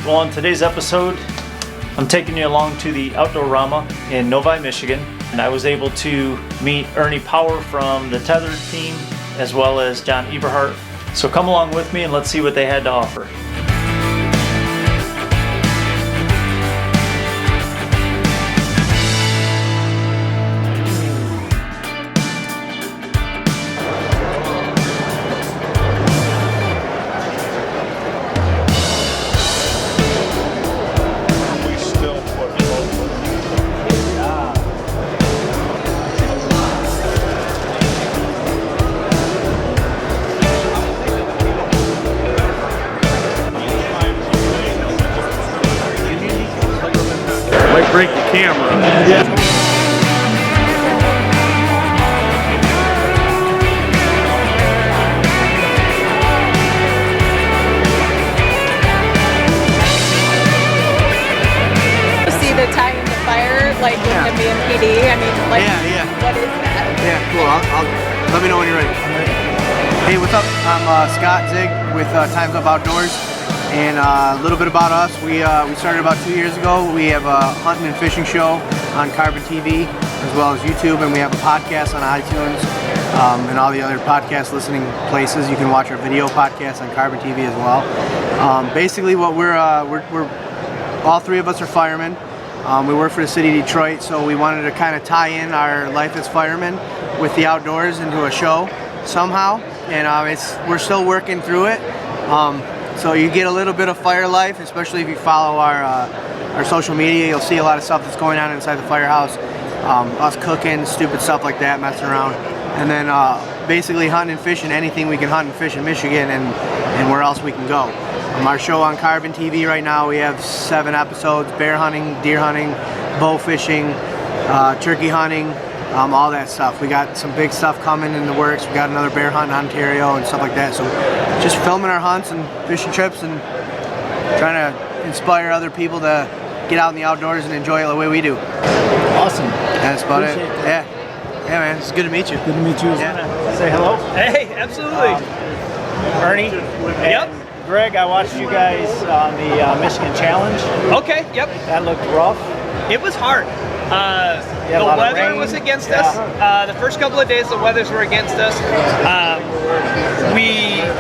Well, in today's episode, I'm taking you along to the Outdoorama in Novi, Michigan, and I was able to meet Ernie Power from the Tethrd team, as well as John Eberhart. So come along with me and let's see what they had to offer. Might break the camera. Yeah. See the tie in the fire, like with the BMPD. I mean, like, what is that? Yeah, cool. I'll let me know when you're ready. Hey, what's up? I'm Scott Zig with Time's Up Outdoors, and a little bit about us. We started about 2 years ago. We have a hunting and fishing show on Carbon TV as well as YouTube, and we have a podcast on iTunes and all the other podcast listening places. You can watch our video podcast on Carbon TV as well. Basically, what we're all three of us are firemen. We work for the city of Detroit, so we wanted to kind of tie in our life as firemen with the outdoors into a show somehow, and we're still working through it. So you get a little bit of fire life, especially if you follow our social media. You'll see a lot of stuff that's going on inside the firehouse, us cooking, stupid stuff like that, messing around, and then basically hunting and fishing, anything we can hunt and fish in Michigan and where else we can go. Our show on Carbon TV right now, we have 7 episodes: bear hunting, deer hunting, bow fishing, turkey hunting, all that stuff. We got some big stuff coming in the works. We got another bear hunt in Ontario and stuff like that. So just filming our hunts and fishing trips and trying to inspire other people to get out in the outdoors and enjoy it the way we do. Awesome. That's about Appreciate it. that. Yeah, man, it's good to meet you. Good to meet you as well. Say hello. Hey, absolutely. Ernie. Yep. Greg, I watched you guys on the Michigan Challenge. Okay, yep. That looked rough. It was hard. A The lot of weather rain. was against us. The first couple of days, the weathers were against us.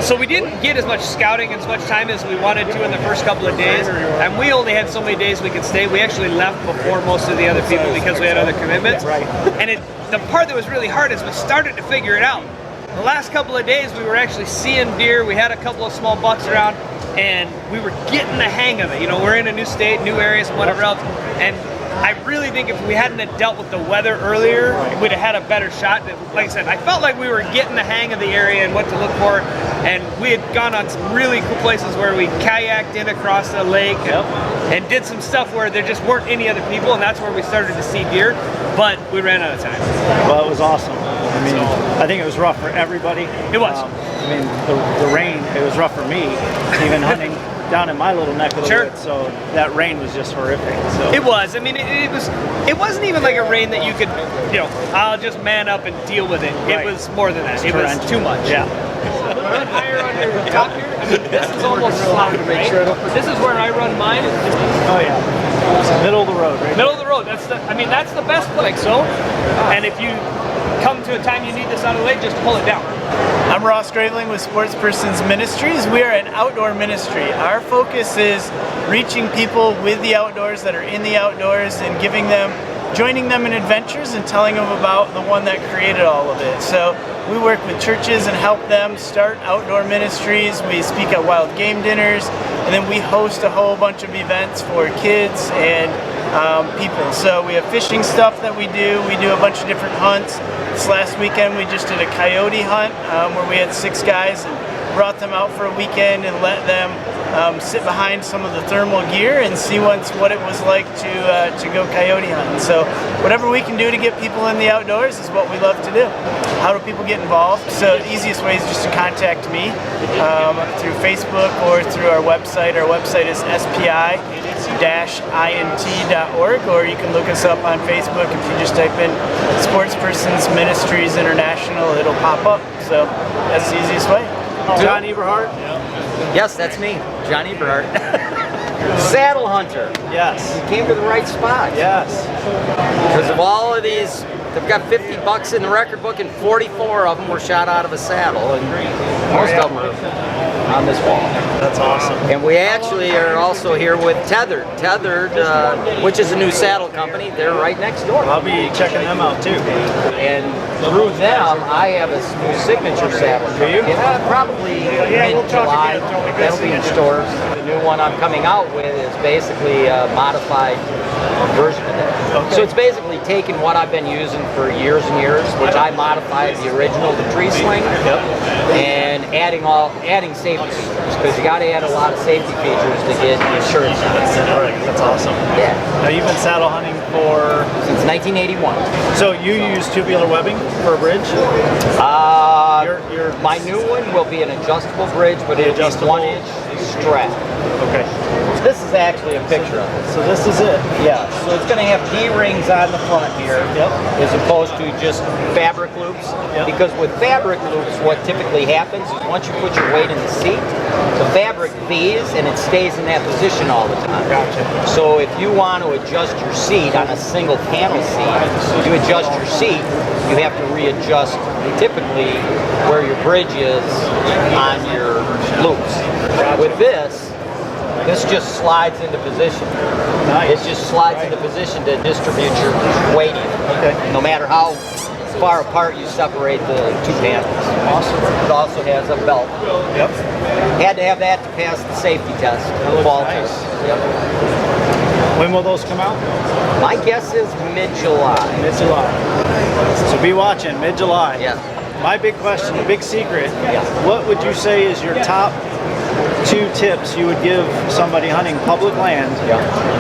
So we didn't get as much scouting, as much time as we wanted to in the first couple of days. And we only had so many days we could stay. We actually left before most of the other people because we had other commitments. Right. And the part that was really hard is we started to figure it out. The last couple of days we were actually seeing deer. We had a couple of small bucks around and we were getting the hang of it. You know, we're in a new state, new areas, and whatever else. And I really think if we hadn't have dealt with the weather earlier, we'd have had a better shot. Like I said, I felt like we were getting the hang of the area and what to look for. And we had gone on some really cool places where we kayaked in across the lake and did some stuff where there just weren't any other people, and that's where we started to see deer. But we ran out of time. Well, it was awesome. I mean, I think it was rough for everybody. It was. I mean, the rain, it was rough for me, even hunting down in my little neck of the woods, so that rain was just horrific. So. It was. I mean, it wasn't even like a rain that you could, you know, I'll just man up and deal with it. It was more than that. It was too much. Yeah. Higher on your top here. I mean, this is almost flat, right? This is where I run mine. Oh yeah. Middle of the road, right? Middle of the road. That's the best place. So, and if you come to a time you need this out of the way, just pull it down. I'm Ross Graveling with Sportspersons Ministries. We are an outdoor ministry. Our focus is reaching people with the outdoors that are in the outdoors and joining them in adventures and telling them about the one that created all of it. So we work with churches and help them start outdoor ministries. We speak at wild game dinners, and then we host a whole bunch of events for kids and people. So we have fishing stuff that we do. We do a bunch of different hunts. This last weekend we just did a coyote hunt where we had 6 guys and brought them out for a weekend and let them sit behind some of the thermal gear and see what it was like to go coyote hunting. So whatever we can do to get people in the outdoors is what we love to do. How do people get involved? So the easiest way is just to contact me through Facebook or through our website. Our website is spi-int.org, or you can look us up on Facebook. If you just type in Sportspersons Ministries International, it'll pop up. So that's the easiest way. John Eberhart? Yes, that's me, John Eberhart. Saddle hunter. Yes. You came to the right spot. Yes. Because of all of these, they've got 50 bucks in the record book, and 44 of them were shot out of a saddle, and most of them are on this wall. That's awesome. And we actually are also here with Tethrd. Tethrd, which is a new saddle company. They're right next door. I'll be checking them out too. And through them, I have a new signature saddle. Do you? Yeah, probably mid-July. That'll be in stores. The new one I'm coming out with is basically a modified version of that. Okay. So it's basically taking what I've been using for years and years, which I modified the original, the tree sling, and adding safety features, because you got to add a lot of safety features to get insurance. Right. That's awesome. Yeah. Now you've been saddle hunting for Since 1981. So you use tubular webbing for a bridge? My new one will be an adjustable bridge, but it'll be adjustable 1-inch strap. Okay. This is actually a picture of it. So this is it. Yeah, so it's going to have D-rings on the front here, Yep. as opposed to just fabric loops. Yep. Because with fabric loops, what typically happens is once you put your weight in the seat, the fabric V's and it stays in that position all the time. Gotcha. So if you want to adjust your seat on a single panel seat, you adjust your seat, you have to readjust typically where your bridge is on your loops. With this just slides into position. Nice. It just slides into position to distribute your weight even. Okay. No matter how far apart you separate the two panels. Awesome. It also has a belt. Yep. Had to have that to pass the safety test. Fall nice. test. Yep. When will those come out? My guess is mid-July. Mid-July. So be watching, mid-July. Yeah. My big question, the big secret, Yeah. what would you say is your top 2 tips you would give somebody hunting public land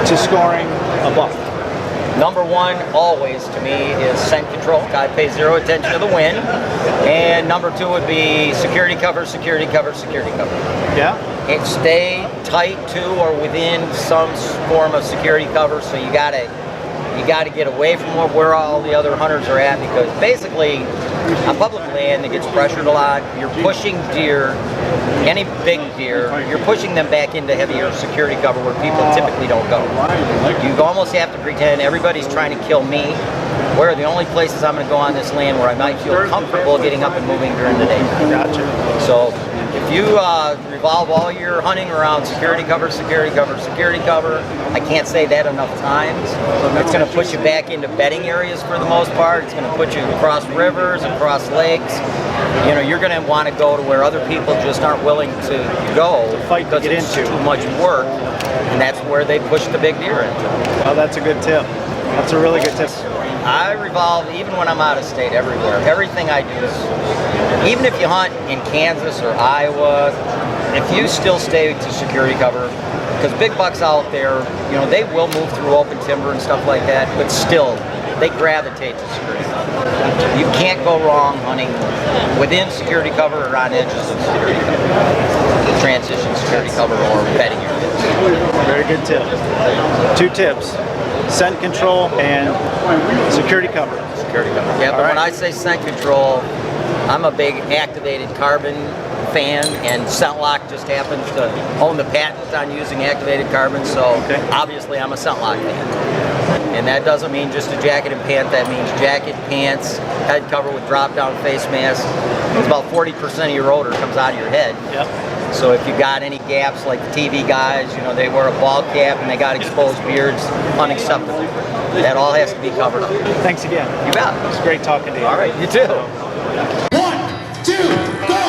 to scoring a buck? Number 1, always to me, is scent control. I pay 0 attention to the wind. And number 2 would be security cover, security cover, security cover. Yeah? And stay tight to or within some form of security cover. So you gotta get away from where all the other hunters are at, because basically on public land it gets pressured a lot. You're pushing deer, any big deer, you're pushing them back into heavier security cover where people typically don't go. You almost have to pretend everybody's trying to kill me, where the only places I'm going to go on this land where I might feel comfortable getting up and moving during the day. Gotcha. So if you revolve all your hunting around security cover, security cover, security cover, I can't say that enough times. It's going to put you back into bedding areas for the most part. It's going to put you across rivers, across lakes. You know, you're going to want to go to where other people just aren't willing to go Fight to because get it's into. too much work, and that's where they push the big deer into. Oh, that's a good tip. That's a really good tip. I revolve, even when I'm out of state, everywhere. Everything I do is, even if you hunt in Kansas or Iowa, if you still stay to security cover, because big bucks out there, you know, they will move through open timber and stuff like that, but still, they gravitate to security cover. You can't go wrong hunting within security cover or on edges of security cover. Transition security cover or bedding areas. Very good tip. 2 tips. Scent control and security cover. Security cover. Yeah, but when I say scent control, I'm a big activated carbon fan, and ScentLock just happens to own the patent on using activated carbon, so obviously I'm a ScentLock fan. And that doesn't mean just a jacket and pant, that means jacket, pants, head cover with drop-down face mask. It's about 40% of your odor comes out of your head. Yep. So if you got any gaps like the TV guys, you know, they wear a ball cap and they got exposed beards, unacceptable. That all has to be covered up. Thanks again. You bet. It's great talking to you. All right, you too. 1, 2, go!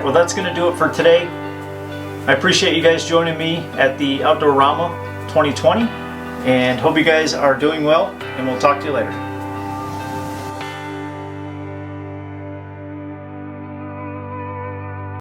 well, that's going to do it for today. I appreciate you guys joining me at the Outdoorama 2020, and hope you guys are doing well, and we'll talk to you later.